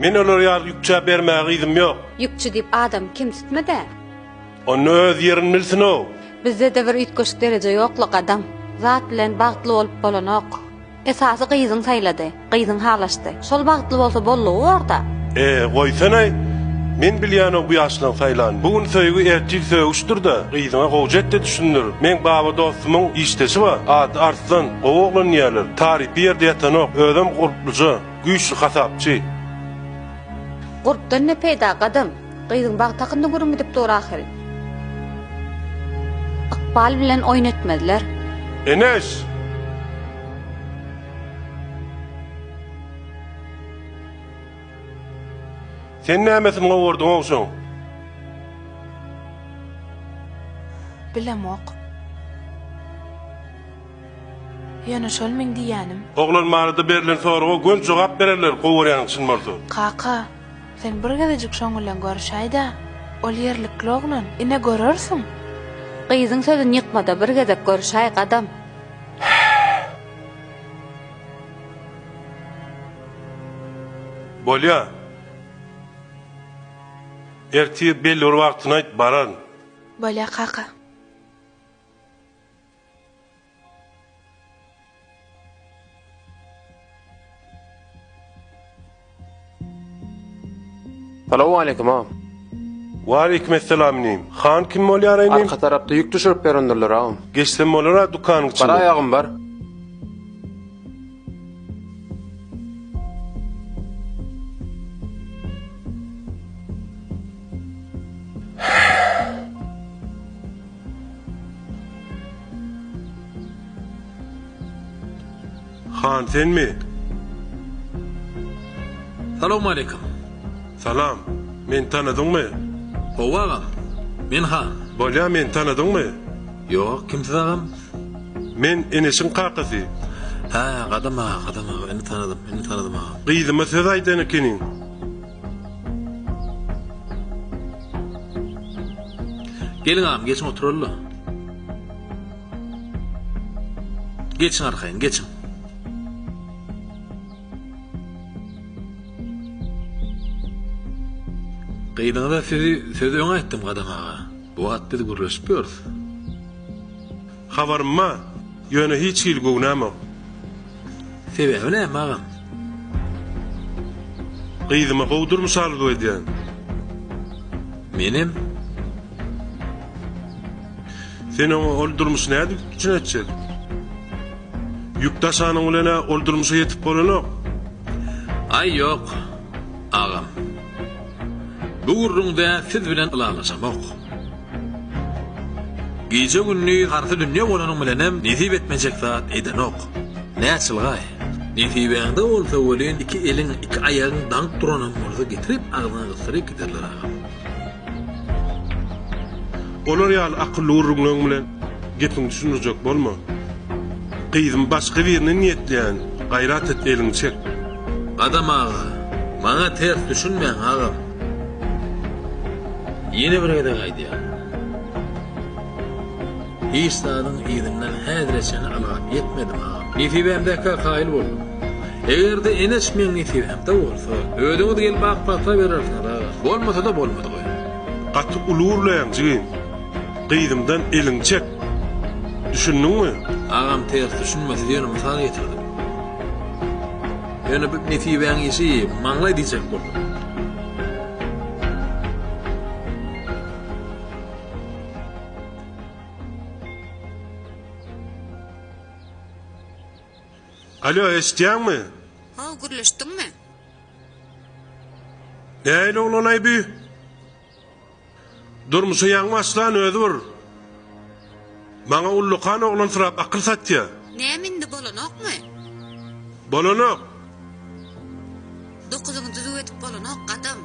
Men olar ýar ýükçe bermäge gyzym ýok. Ýükçü diýip adam kim tutmada? Onu öz ýerini bilsin o. Bizde de bir üýtgeşik derejä ýoklyk adam. Zat bilen bagtly bolup bolanok. Esasy gyzyň saýlady, gyzyň halaşdy. Şol bagtly bolsa bollugy orda. Goýsana. Men bilýän bu ýaşlaň saýlan. Bugun söýgü erkek söýüşdir da, gyzyňa gowjetde düşünür. Men baba dostumyň işdesi bar. Ady Arslan, oglan ýerler. Tarih bir ýerde ýatanok, özüm gurpluja, güýçli hasapçy. Gurpdan ne peýda gadam? Gyzyň bag takyndy görüň dip dur ahiri. Akbal bilen oýnatmadylar. Enes. Sen nämesin gowurdyň oňşoň? Bilemok. Ýöne şol meň diýänim. Oglanmary berilen soraga gönç jogap bererler gowurýan çyn bolsa. Kaka, sen bir gezejik şoňulan görüşäýda, ol ýerlikli oglan, ine görersiň. Gyzyň sözüni ýykmada bir gezek görüşäýik adam. Bolýa. Erti belli wagtyny aýt baran. Bolýa kaka. Salamu aleykum ağam. Wa aleykumesselam nim. Han kim bolýar nim? Arka tarapda yük düşürüp berendirler ağam. Geçsem bolara dukanyň içinde. Bara ayağım var. Han sen mi? Salamu aleykum. Salam. Men tanadyňmy? Owa agam. Men han. Bolýa men tanadyňmy? Yok, kimsiz agam? Men Enes'in kakasy. Ha, gadam ağa, beni tanıdım ağa. Gyzyma söz aýdan ekeniň. Gelin ağam, geçin oturalım. Geçin arkayın, geçin. Kıyılığında sözü öňe ettim gadam ağa. Bu at dedi gürleşiyoruz. Habarma. Ýöne hiç ilgowunamok. Sebebi ne ağam? Gyzyma gowdurmuşalyk edýän. Menim? Sen onu öldürmüş näde düşünetjek? Yüktaşanyň bilen öldürmüşe ýetip bolanok. Ay yok, ağam. Bu gurrunda siz bilen ılalaşamak. Gece günlü karşı dünya olanın bilenem nisip etmeyecek zat edenok. Ne açılgay? Nisibeğinde olsa olin iki elin, iki ayağın dank duranan morza getirip ağzına kısırıp giderler ağam. Olar ýaly akylly uruglaryň bilen gepin düşünürjek bolma. Gyzym başga birine niýetleýän, gaýrat et eliň çek. Adam ağa, bana ters düşünmeň ağam. Yeni bir gede gaýdýar. İsa'nın izinden häzreçeni alap yetmedim ağam. Nisibemdeki kail boldum. Egerde Enes men nisibemde bolsa, ödüňiz gelip akpata berersiň ağam. Bolmasa da bolmady goý. Gaty ulurlaýan jigin. Gyzymdan eliň çek. Düşündiňmi? Ağam ters düşünmesi diýen mysal getirdim. Ýöne bu nisibeň işi maňlay diýjek boldum. Alo, eşitýärmi? Ha, gürleşdiňmi? Näýle oglan aýby? Durmuşa ýaňmaşlan özü bir. Maňa ullukan oglan sırap akyl satýar. Nämindi bolanokmy? Bolanok. Dokuzyňy düzüp etip bolanok gadam.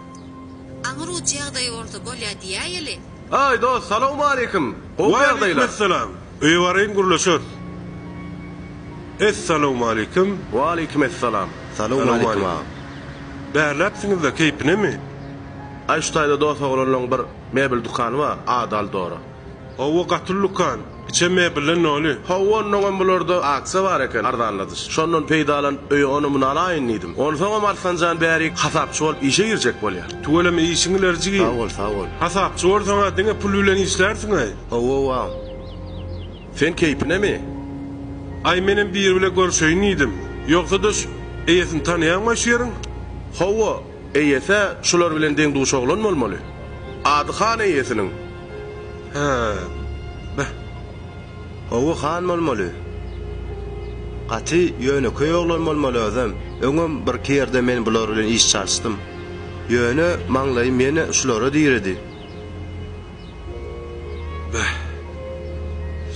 Aňyr uçy ýagdaý bolsa bolýar diýäýeli. Ay dost, salamu aleykum. Wa aleykumesselam. Öýwaryn gürleşür. Esselamu aleyküm. Wa aleykümesselam. Salamu aleykum ağam. Bärläpsiňiz da keypinemi? Ay şu taýda dost oglanyň bir mebel dukany bar, adal dora. Owa gatyllykan, İçeme bilen noli. Howwa'nın bularda aksa var eken ardanladyr. Şondan peýdalan öýe onu mun alaýyn diýdim. Onu soňa Marsanjan bäri hasapçy bolup işe girjek bolýar. Tuweleme işiňlerji. Sağ ol. Hasapçy bolsaňa diňe pul bilen işlersiň ay. Howwa. Sen keypine mi? Ay menen bir bile görşeýin idim. Ýoksa da eýesini tanýanma şu ýeriň? Howwa, eýese şular bilen deň duş oglan bolmaly. Ady Han eýesiniň. Ha. Owu han bolmaly. Gaty ýöne köý oglan bolmaly özüm. Öňüm bir kerde men bular bilen iş çalystym. Ýöne maňlaý meni şulara diýredi.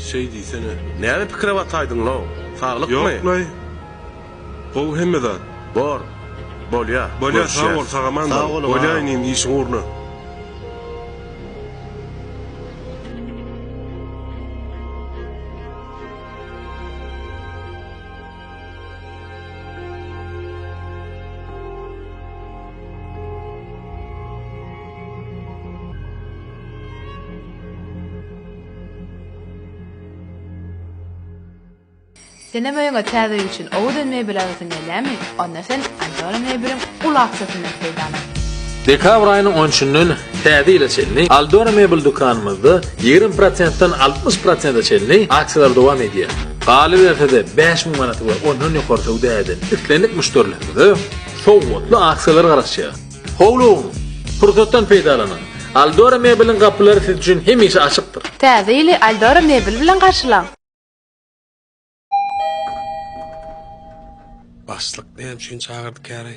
Şey diýsene. Näme pikire bataýdyň law? Saglykmy? Yok lay. Gow hemmede. Bor. Bolýa. Bolýa sağ ol sagaman da. Sağ ol, Bolýaýyn işiň urna. Sene möýüňe täze üçin owdan mebel alasyň gelýärmi? Onda sen Andora mebelin ulak satyny peýdany. Dekabr aýynyň 13-nün täze ile çelni Aldora mebel dukanymyzda 20%dan 60%-a çelni aksiýalar dowam edýär. Galy berse-de 5000 manaty we ondan ýokarty ödäýden. Üstlenlik müşterilerinde şowwatly aksiýalar garaşýar. Howlum, fursatdan peýdalanyň. Aldora mebelin gapylary siz üçin hemişe açykdyr. Täze ile Aldora mebel bilen garşylan. Başlyk näme üçin çağırdy käre?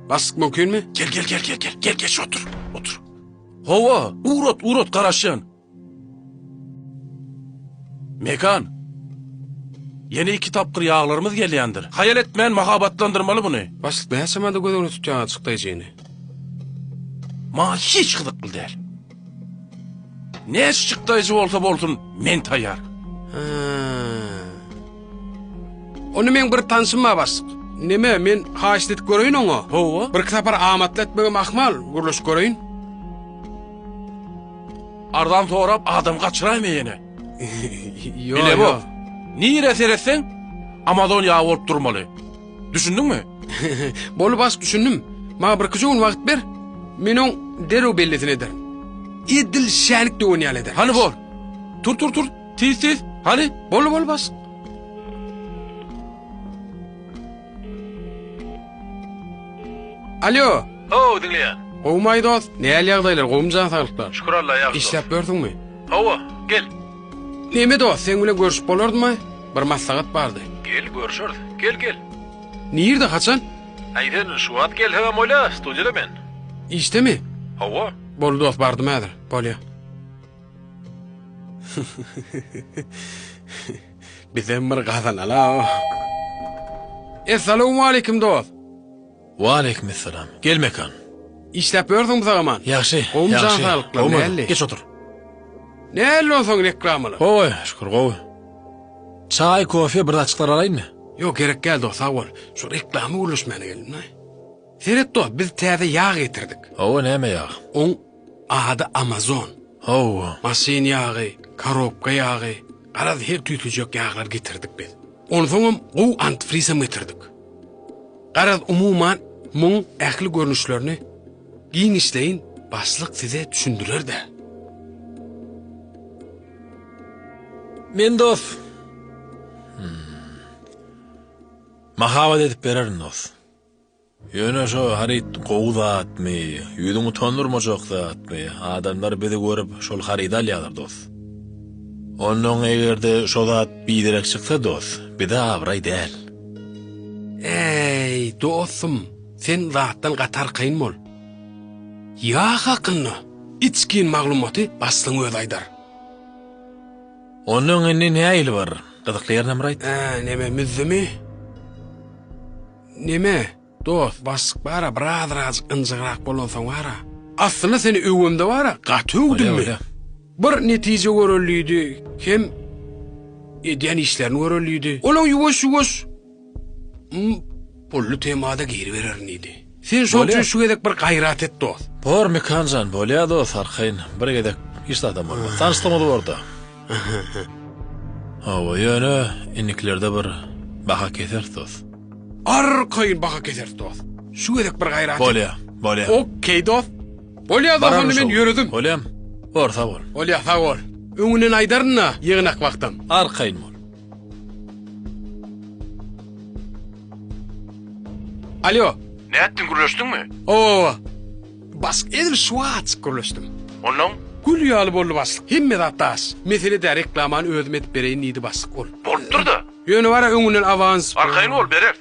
Başlyk mümkinmi? Gel geç otur. Hova, urot garaşyan. Mekan. Yeni 2 tapkır yağlarımız gelýändir. Hayal etmeyen mahabatlandırmalı bunu. Başlyk näçe de gözüňi tutýan açykdaýjyny. Ma hiç gıdıklı değil. Ne çıktayıcı olsa bolsun men tayyar. Onu men bir tanışma basık. Neme men haşdet göreyim onu. Hova. Bir kitapar amatlı etmegim ahmal. Gürlüş göreyim. Ardan torap adam kaçırayım yine. Bile bu. Niye seyretsen Amazon yağı olup durmalı. Düşündün mü? Bolu bas düşündüm. Ma bir kıcığın vakit ver. Menon derew belletin ederim. İdil şänik de oynayal eder. Hani bol? Tur. Tiz. Hani? Bol bas. Alo. Dinleyen. Owmay dost. Näl ýagdaýlar? Gowumjan saglyklар. Şükür Allah ýagdy. İşläp bördüňmi? Hawa, gel. Näme dost? Sen bilen görüşüp bolardymy? Bir maslahat bardy. Gel görüşürüz. Gel. Nirde haçan? Aýdyn şu wagt gel hem oýla, studiýada men. İşte mi? Hava. Bolu dost bardım ädir. Bolýa. Bizem bir gazan ala. Assalamu alaykum dost. Wa aleykumussalam. Gel Mekan. İşläp bördüň bu zagaman. Ýaxşy. Gowumjan saglyklary näli? Geç otur. Näli olsaň reklamly? Oy, şükür gowy. Çay, kofe bir açyklar alaýynmy? Yok gerek gel dost sağ ol. Şu reklamy ulaşmana geldim. Seret dost biz täze yağ getirdik. Owa näme ýagy? On adı Amazon. Owa. Masin yağı, karobka yağı, garaz her tüýtüjek yağlar getirdik biz. Onu soňam gow antifrizam getirdik. Garaz umuman muň ähli görnüşlerini giň işleýin başlyk size düşündirer de. Men dost. Mahabat edip bererin dost. Ýöne şo harit gowdatmy, ýüdüňi tonurmajokdatmy, adamlar bizi görüp şol haryda alýarlar dost. Onuň egerde şo zat biderek çyksa dost, bir de abray däl. Ey dostum, sen zatdan gatar kayın bol. Ya hakkını, içkin maglumatı baslyň öz aýdar. Onuň indi näýili bar? Gydyklyar namraýt. Neme müzzemi? Neme? Dost, baslyk bara biraz ınjyrak bolansaň wara. Aslında seni öwümde wara, gatugdymmy? Bir netije görelýidi, hem edýän işlerini görelýidi. Olaň ýuwaş. pullu temada geri bererniydi. Sen şol üçün şu gedek bir gayrat et dost. Bor mekanjan bolya dost arkayn bir gedek iş adam olma. Tanıştırmadı orada. Hava yönü iniklerde bir baha keser dost. Arkayın baka keser dost. Şu gedek bir gayrat et. Bolya. Okey dost. Bolya dost onu men yürüdüm. Bolyam. Orta bol. Bolya sağ ol. Öňünden aydarna yığınak vaktam. Arkayn bol. Alo. Ne ettin, gürleştin mi? Oo. Bask edil Schwarz gürleşdim. Ondan? Gül yalı bollu baslık. Himmet attas. Mesele de reklaman özmet bereyin nidi baslık ol. Bolupdur da. Yönü var ya öňünden avans. Arkayın ol berer.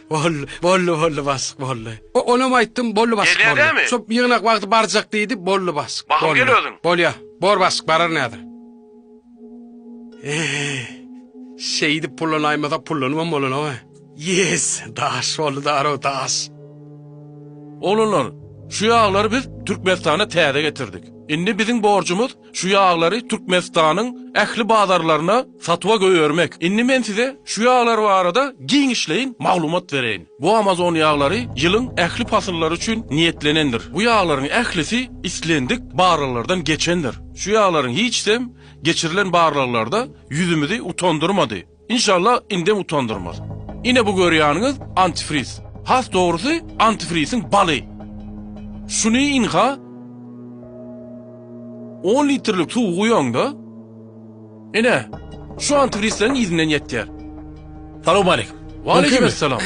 Bollu baslık bollu. Ona aytdım bollu baslık Geliyor değil mi? Şop yığınak vakti baracak deydi bollu baslık. Bakım geliyordun. Bolya. Bor baslık barar nedir? Şeydi pullun aymada pullunum bolun o. Yes. Daş oldu daro daş. Oğlunlar, şu yağları biz Türkmenistan'a täze getirdik. Indi bizim borcumuz şu yağları Türkmenistan'ın ähli bazarlarına satıva göýermek. Indi men size şu yağlar barada giň işleyin, maglumat bereyin. Bu Amazon yağları ýylyň ähli pasılları üçin niyetlenendir. Bu yağların ählisi islendik barlardan geçendir. Şu yağların hiçsem geçirilen barlarlarda yüzümüzü utandırmadı. İnşallah indem utandırmaz. Ine bu görýäniňiz antifriz. Has doğrusu antifrizin balı. Şunu inha 10 litrlik su koyuyorsun ine şu antifrizlerin izinden yettiler. Salamu aleyküm. Ve aleykümselam.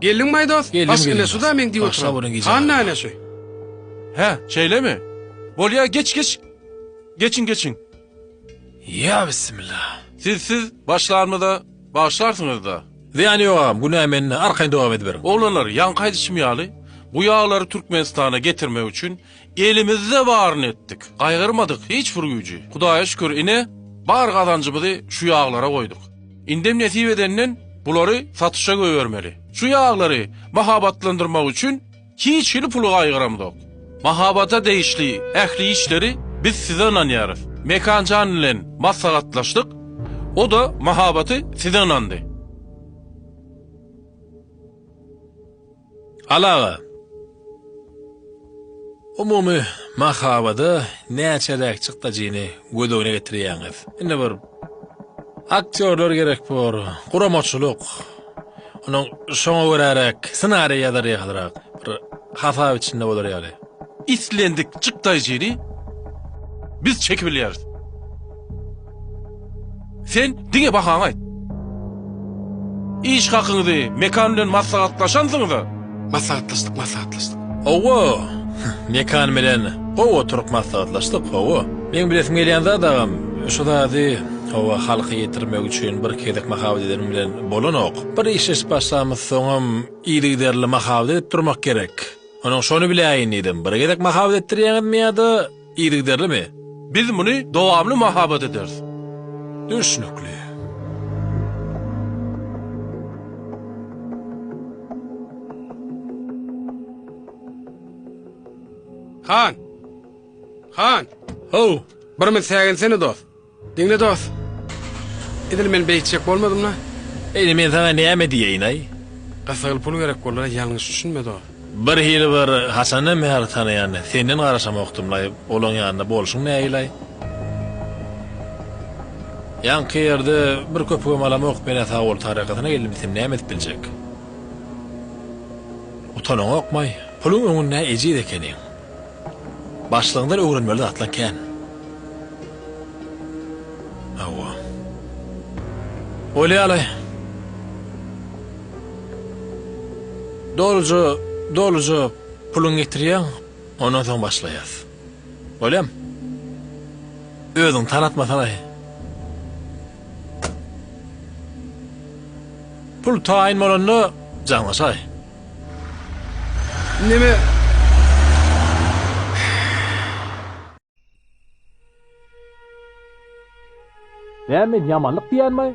Geldin mi dost? Geldim, Bask geldim ne suda men diýip Akşam bunun oturam. giyeceğim. Hanna ne şu? He, şeyle mi? Bolya geç. Geçin. Ya bismillah. Siz başlarını başlarsınız da. Yani yok ağam, bunu hemen arkayn devam ediverin. Oğlanlar yankaydı şimyalı. Bu yağları Türkmenistan'a getirmek için elimizde varın ettik. Kaygırmadık hiç vurguyucu. Hudaya şükür ine bar kazancımızı şu yağlara koyduk. İndem netiveden buları satışa gövermeli. Şu yağları mahabatlandırmak için hiç pulu kaygıramadık. Mahabata değişli, ehli işleri biz size inanıyoruz. Mekancan ile maslahatlaştık. O da mahabatı size inandı. Alağa. Umumi mahabada näçerek çykdyjyny gödögne getirýäňiz. Indi bir aktyorlar gerek bor, guramoçuluk. Onuň şoňa görärek ssenariýa ýazarýarlar. Bir hasap içinde bolar ýaly. İslendik çıktajyny biz çekip bilýäris. Sen diňe bahaň aýt. İş hakyňyzy mekan bilen maslahatlaşansyňyz da. Maslahatlaştık. Owo, mekan bilen gowa turup maslahatlaşdyk, owo. Men bilesim gelýän zadam, şu zady owa halky ýetirmek üçin bir kedek mahabat ederim bilen bolanok. Bir iş başlamys soňam ýylyderli mahabat edip durmak gerek. Onuň şonu biläýin diýdim. Bir kedek mahabat etdirýäňizmi ýa-da ýylyderlimi? Biz muny dowamly mahabat ederiz. Düşnükli. Han. Ho, Bir men sägen seni dost. Diňle dost. Edil men beýtjek bolmadym la. eýni men sana näme diýeýin ay? Gasagyl pul gerek bollar, ýalňyş düşünme dost. Bir hili bir Hasany meher tanaýan, senden garaşamakdymlay, olaň ýanynda bolşuň näýlay? Ýanky ýerde bir köpüge malamak mene sawol tarakatyna geldim, näme edip biljek? Utanaň okmay, puluň öňünde ejid ekeniň. Başlığından öğrenmeli atlanken. Awa. Öyle alay. Dolucu pulun getiriyen, ondan sonra başlayaz. Öyle mi? Özün tanıtmasan ay. Pul tayin olanını canlasay. Neme? Näme yamanlyk diýänmi?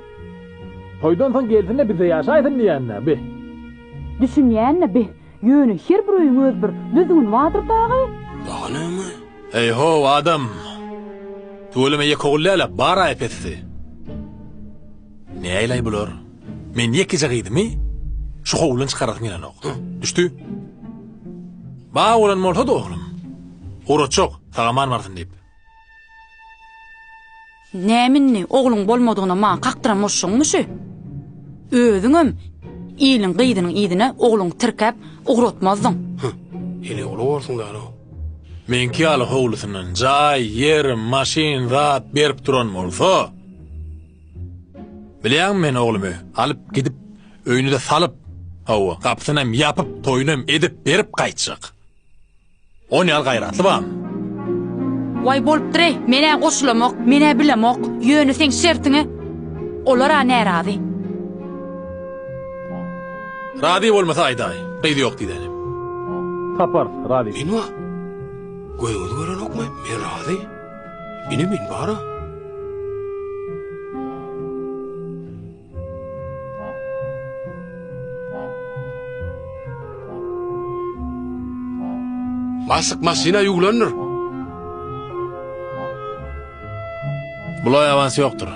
Toýdan soň geldiňde bize ýaşaýdyn diýänne bi. Düşünýänne bi, ýöne her bir öýüň öz bir düzgün wadyr dagy. Danamy? Ey ho adam. Tuğulime yekoğullala bara epesi. Ne aylay bulur? Men yekecek mi? şu howlan çıkaratın gelen ok. Düştü. Ba olan bolsa da oğlum. Uğraçok, tagaman varsın deyip. Näminni ogluň bolmadygyna maňa kakdyramazsyňmy şu? Özüňem ýylyň gyýdynyň ýydyna ogluň tirkäp ugratmazdyň. Hele olu olsun da o. Menki alı howlusynyň jay, yer, maşin, zat berip duran bolsa. Bilýän men oglumy alyp gidip öýünde salyp, hawa gapsyna ýapyp, toýunam edip berip gaýtjak. Onu al gayratly bam. Way bolupdyr, mene goşulamak, mene bilemek, ýöne seň şertiňe. Olar a närazy. Radi bolmasa aýday, gyýdy ýok diýenim. Tapar, radi. Men wa. Gözüňizi gören okmy? Men razy. Ine men bara. Masyk masina ýuglanır. Bulay avans ýokdur.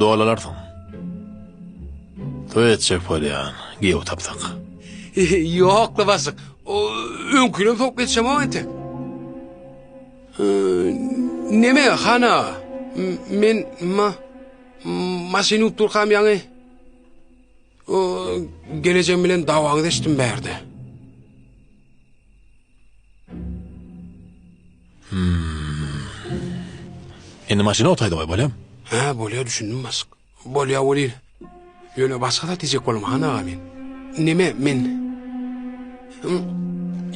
Doalalarsyň. Toýetjek bolýan, giýip tapsak. Yok la basık. O öňküne sok etsem o ente. Neme hana? Men masini uturkam ýaňy. O geleceğim bilen dawaňy eşdim berdi. Endi maşina otaydy goý bolýam. Ha, bolýa düşündim basık. Bolýa bolyl. Ýöne başga da tejek bolum hana men. Neme men?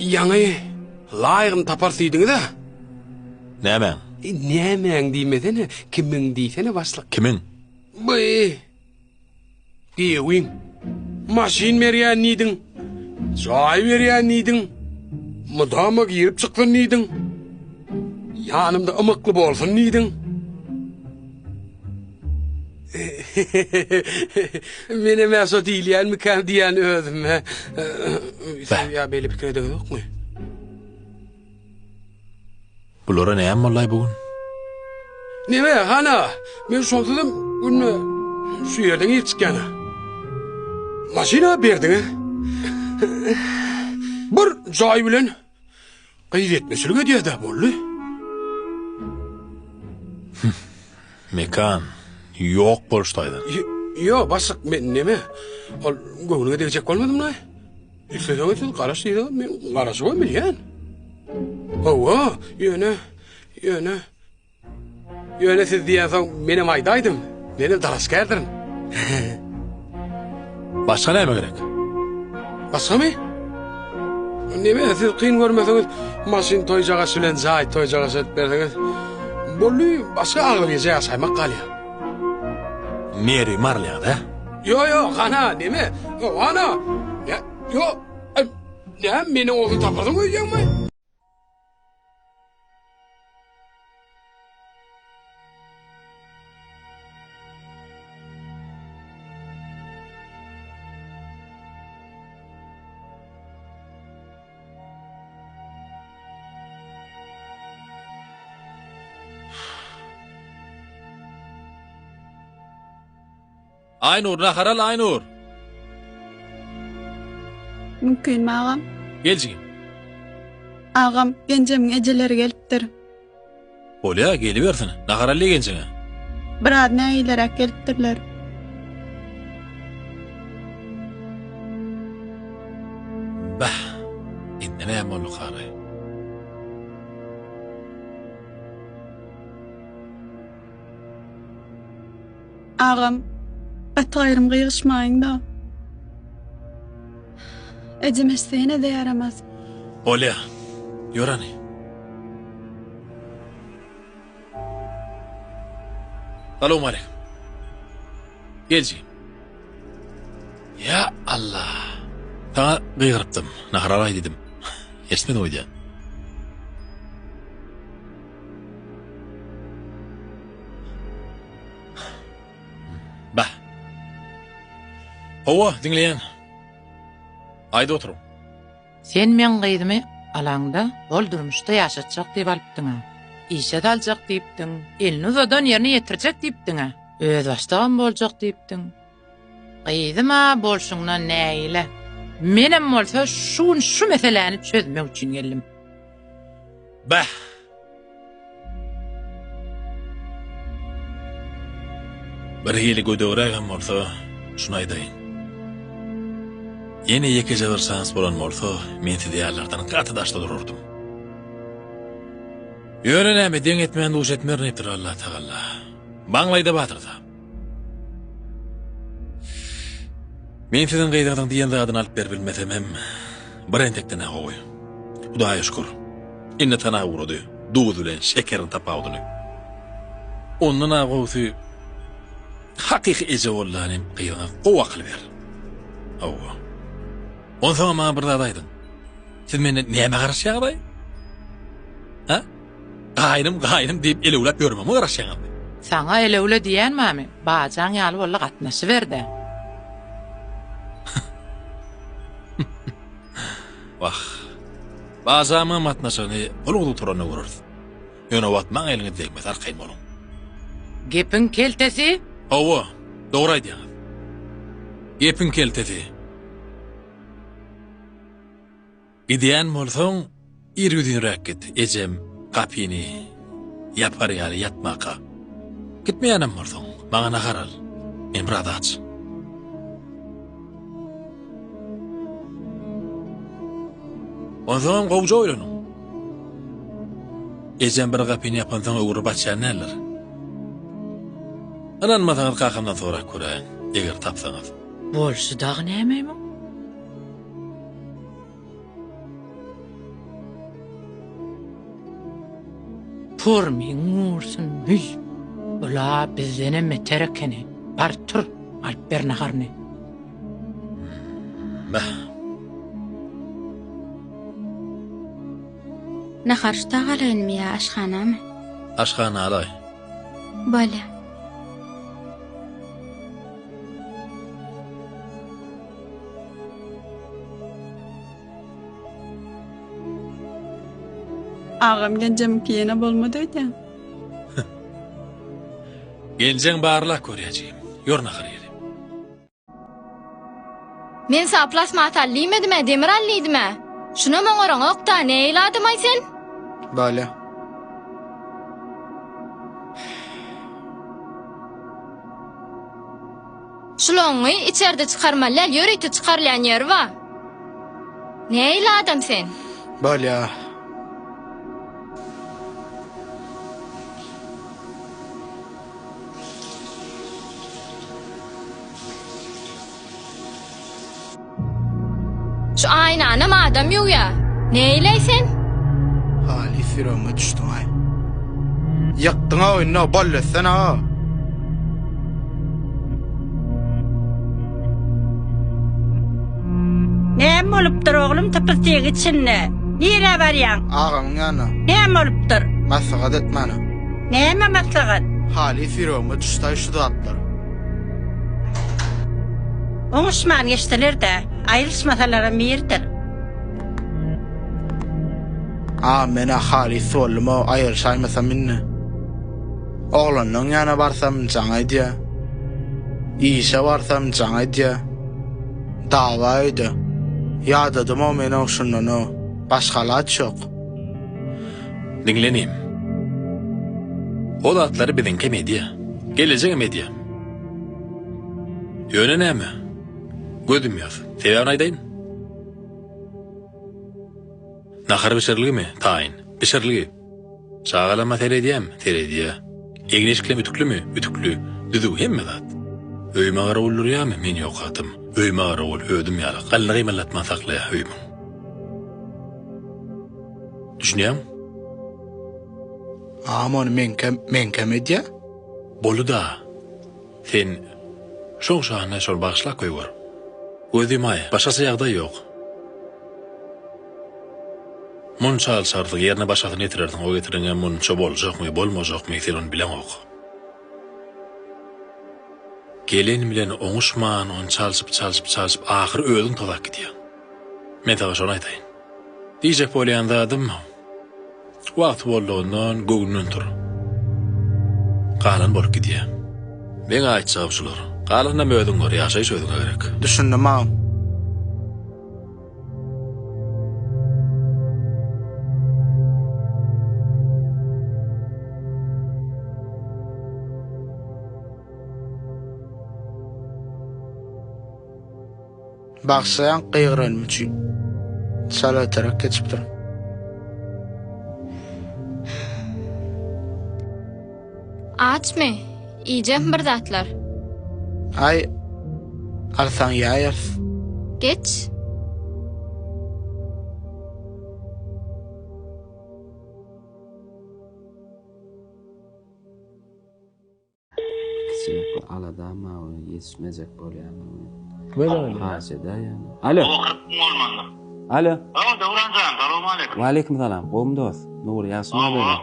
Ýaňy laýygyny tapar diýdiňi da. Näme? Nämeň diýmesene, kimiň diýsene başlyk. Kimin? Giýewiň. Maşin berýän niýdiň? Joy berýän niýdiň? Mudama girip çykdyn niýdiň? Ýanymda ymykly bolsun niýdiň? Mene mäso diýilýän mikän diýen özüm. Sen ýa beli pikir edegi ýokmy? Bulara näme bollay bugün? Neme hana? Men şoltydym günne şu ýerden ýetişgäne. Maşina berdiňi. Bir joy bilen gyýyp etmesiligi diýdi boldy. Mekan ýok bolştaýdy. Yo, başyk men neme? Ol göwnüňe degecek bolmadymmy? Üstüňe garaş diýdi, men garaşy bilýän. Hawa, ýöne siz diýäň menem aýdaýdym. Meni daraskerdirin. Başga näme gerek? Başgamy? Neme siz kyn görmeseňiz, maşin toýjagasy bilen jaý toýjagasy etberdiňiz. Bolly başga aglyga jaýsamak galýar. Meri marlyada. Yo, hana, neme? Hana. Yo, ya meni oğlu tapardım öýýänmi? Aynur, naharal Aynur. Mümkin mi ağam? Geljiğim. Ağam, gencemin eceleri gelipdir. Bolya, geliversin. Naharalli gençine. Bir adına eýilerek gelipdirler. Bah, indi näme boldy gary? Ağam, gatgaýrym gyýyşmaýyn da. Ejemesine de yaramaz. Bolya, ýörani. Salam aleykum. Geljiğim. Ya Allah. Taňa gyýrypdym. Naharalay dedim. Esmedi oýdy. Bah. Hawa, dinleýän. Aýda oturum. Sen men gyýdymy alaňda boldurmuşda ýaşatjak diýip alypdyň. İşe daljak diýipdiň. Elini uzadan ýerine ýetirjek diýipdiň. Öz başdagam boljak diýipdiň. Gyýdyma bolşuňdan näýile? Menem bolsa şu meseleni çözmek üçin geldim. Bah. Bir hili gödöwregem bolsa, şunu aýdaýyn. Yine ýeke jagyrsaňyz bolan bolsa, men sizi ýerlerden gaty daşda dururdum. Ýöne näme deň etmän duş etmernipdir Allah Taala. Baňlaýda batyrda. Men sizin gaýdagyň diýen zadyny alyp berip bilmesem hem bir entekden gowy. Hudaýa şükür. Inne tana urady. Duz bilen şekerin tapawdyny. Ondan agowsy haqiqi eje bollanym gyýyna gowa kılber. Awa. On zaman bana bir zat aýdyn. Siz meni näme garaşýagdy? Ha? Gaýnym diýip elewlep ýörmem garaşýagdy. Sana elewle diýenmämi? Bajaň ýaly bolla gatnaşy berde. Vah. Bazama matnaşany ulugly turany görür. Ýöne watmaň elini degmez arkaýyn bolun. Gepin keltesi? Awa, dogry aýdýaň. Gepin keltesi. Gidiýän bolsaň, irgüdinrek git, ejem gapyny yapar ýaly ýatmaka. Gitmeýänem bolsaň, maňa garal. Men bir adaç. O zaman gowja oýlanyň. Ejem bir gapyny ýapansaň öwrü batýan näler? Ananmasaňyz kakamdan sonra köräň, eger tapsaňyz. Bolşy dagy näme? Pormin ursun müy. Ola bizden emme terekeni. Bar tur, alp berne garni. Bah. Naharşta galayynmy ýa aşhanamy? Aşhana alay. Bale. Ağam gencem kiyene bolmady ýa. Geljeň barlak görýäjim. Ýorna garyýar. Men sa plasma atalliýmedime, demir alliýdime? Şuna maňaraň okta ne ýyladym ay sen? Bale. Şuloňy içerde çykarmalar, ýöreýte çykarlan ýer wa. Ne ýyladym sen? Bale. Şu aynana adam ýok ýa. Ne ýylaýsen? Hali firoma düşdüm ay. Ýakdyňa oýna ballesen ha. Näme bolupdyr oglum tapystygy içinde? Nire barýaň? Ağamyň ýanyna. Näme bolupdyr? Maslahat etmeni. Näme maslahat? Hali firoma düşdü şu zatlar. Oňuşman geçdiler de, aýrylmasalara mirdir. Mena hali solma aýyrşaýmasam minni. Oglanyň ýana barsam jaň aýdýa. İşe barsam jaň aýdýa. Dawa aýdy. Ýadadym o meni oşundan o. Başgalat ýok. Dinlenim. O zatları bilinke medya. Geleceğe medya. Ýöne näme? Gödüm ýaz. Sebäbini aýdaýyn. Nahar bişirligimi? Taýyn. Bişirligi. Çağalama terediyem? Terediye. Egneşikle ütüklü? Ütüklü. Düdü hemme zat. Öýme gara ullurýamy? Men ýokatym. Öýme gara ol ödüm ýaly. Gallygy milletma saklaýa öýmüň. Düşünýäm? Amon menke medya? Bolu da. Sen şoň şahana şol bagşlak goýgur. Gözüm ay, başasy ýagdaý ýok. Mun çalsardyk ýerine başasyny etirirdiň, o getiringen mun ço boljakmy, bolmajakmy, sen onu bilen ok. Gelen bilen oňuşman, on çalsyp ahyr öldüň tozak gidýär. Men taýa şonu aýtaýyn. Diýjek bolýanda adam wagt bolduğundan göwnün tur. Galan bolup gidýär. Ben aýtjak şular. Galanda mödüň gör, ýaşaýyş ödüňe gerek. Düşündim ağam. Baksayan qıyğıranmyçy. Salatarak geçipdir. Açmy. İjem bir zatlar. Ay, alsan ýaýar. Geç. Kiçik aladama yetişmeyecek bolýar. Böyle. Haşede yani. Alo. Alo. Davrancan, salam aleykum. Wa aleykum salam. Gowum dost. Nur ýaşyna böyle.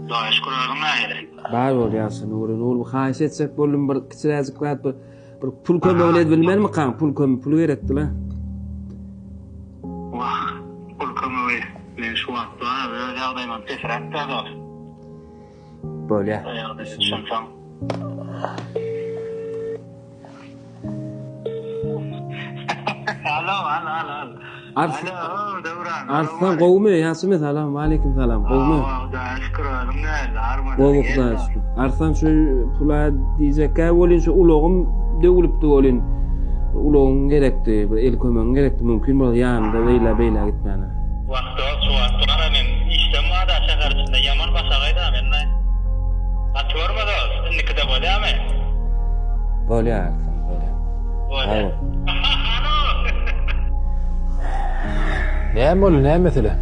Da şükür nähele. Bar bol ýaşy Nur bu haýş etsek bolum bir kiçiräjik wagt bir pul kömeglet bilmermi kan? Pul berekdi-la. Wah, pul kömegi. Men şu wagtda böyle ýagdaýman tesrak da. Bolýar. Şunçam. Alo. Arslan gowumy ýaşymy salam aleykum salam. Gowumy. Da şükür nähele. Gowu Hudaýa şükür. Arslan şu pula diýjekkä bolyn şu ulagym döwülipdi bolyn. Ulagym gerekdi, bir el kömegi gerekdi. Mümkin bol ýanynda beýle gitmäne. Wagtda şu wagtda men işden mada şäher içinde ýaman basagaýda men. Atwyrmada, nikde bolýarmy? Bolýar, bolýar. Näme bol, näme mesele?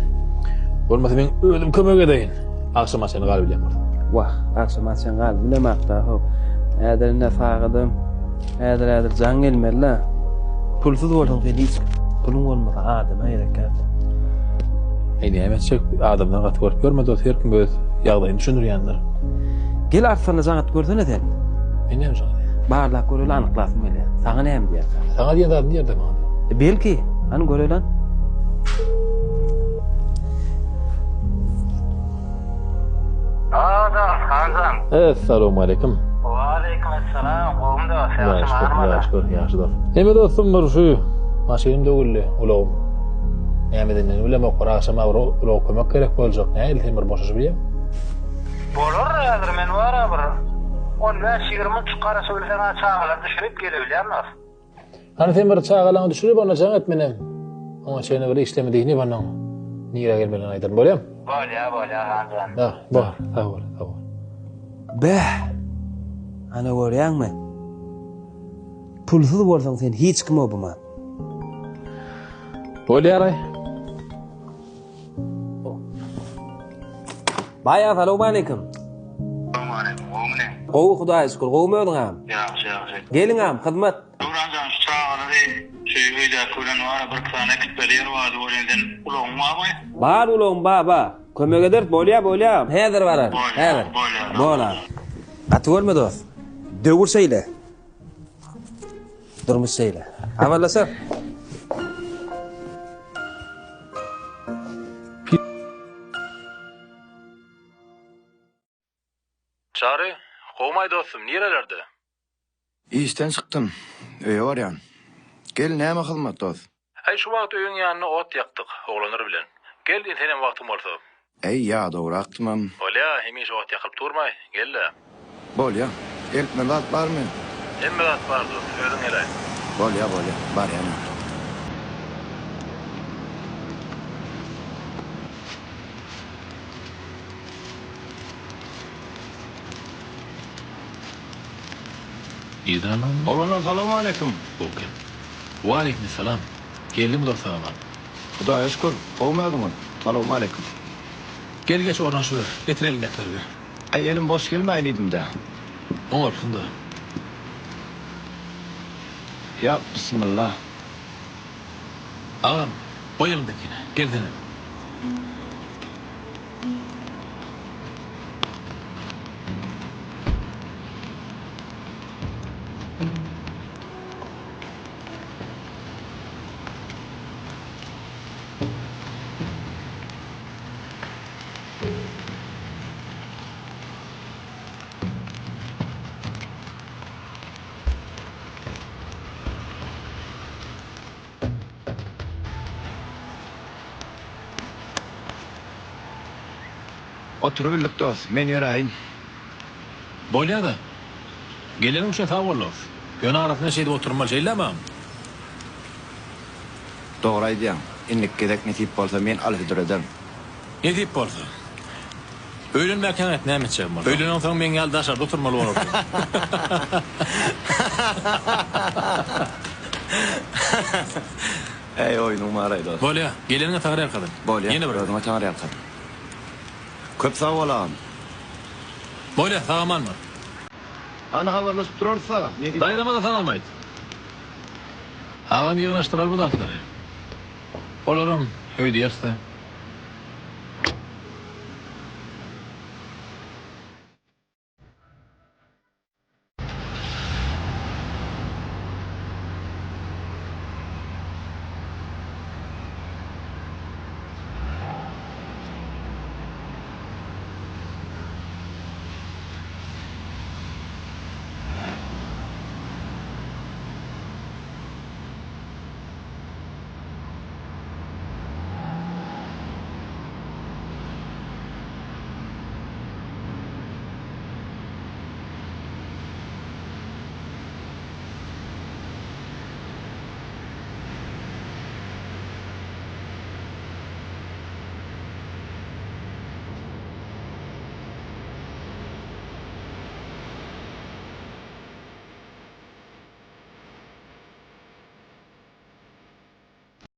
Bolmasa men ölüm kömek edeýin. Akşama seni gal bilýär. Wah, akşama sen gal bilemakda hop. Äderine fagydym. Äder jan gelmeli. Pulsuz bolan hiç pulun bolmasa adam aýrakar. Näme etsek adamdan gat görüp görmedi, her kim öz ýagdaýyny düşündürýändir. Gel Arslan'a jaňat görsene sen. Men näme jaňat? Barlak göreli anyklasym gelýär. Saňa näme diýersen? Saňa diýerde bana. Belki, any görelen. Hanzam. Assalamu aleykum. Wa aleykum assalam. Gowum da ýaşy Yaxşı da. Näme dostum bar şu maşynym döwülle ulagym. Näme diýen bilmem okuraşama ulag kömek gerek boljak. Näme temir boşaşy bilýär? Bolur häzir men wara bir 15-20 çykara söýlesen çağalar düşürip gelebilýärler. Hani temir çağalaňy düşürip ona jaň etmenem. Ama şeýle bir işlemediğini bana niýe gelmelen aýdym bolýar. Bolýar Hanzam. Da, bar, tawar. Bäh. Ana görýärmi? Pulsuz bolsaň sen hiç kim obama. Bolýar ay. Baýa salamu aleykum. Salamu aleykum. Gowumne. Gowu Hudaýa şükür. Gowumy ödüňam? Yaxşı. Geliňam, hyzmat. Davrancan şu çağalary öýde kölen wara bir kysana kitbeler wady bolýandan ulagym barmy? Bar ulagym ba. Kömek eder bolýar. Häzir barar. Häzir. Bolar. Atwyrmy dost. Döwür şeýle. Durmuş şeýle. Awallasa. Çary, gowmay dostum, nerelerde? İşten çıktım. Öýe barýan. Gel näme hyzmat dost? Ay şu wagt öýüň ýanyna ot ýakdyk, oglanlar bilen. Gel senem wagtym bolsa. Ey ýa dograkdymam. Bolýa, hemiş ot ýakyp durmay, gelle. Bolýa. Elpme zat barmy? Emme zat bardy, özüň elä. Bolýa, barýan. İzdanam. Oğlum salamu aleykum. Okey. Wa aleykum selam. Geldim dostum. Hudaýa şükür. Gowmadymy? Salamu aleykum. Gel geç oradan şu. Getirelim getir. Ay elim boş gelmeýidim de. Oňarpynda. Ya bismillah. Ağam, boyalındakine. Geldin. Oturubildik dost. Men ýöräýin. Bolýa-da. Gelenim şu tawallar. Ýöne arasynda şeýle oturmaly şeýlemem. Doğru aýdýaň. Inlik gedek netip bolsa men alyp durarym. Ne deyip bolsa? Öýlen mäkenet nämetjek bolsa? Öýlen soň men gel daşarda oturmaly bolardy. Ey oýnuň maraýdy. Bolýa, geleniňe taýar ýalkadym. Bolýa. Ýene bir Özüňe taýar ýalkadym. Köp sag bolam. Bolýa, sagamanmy? Ana habarlaşyp durarsa, Daýramada tanalmaýdy. Agam ýygnaşdyrar bu daftary. Olaram öýdýärse.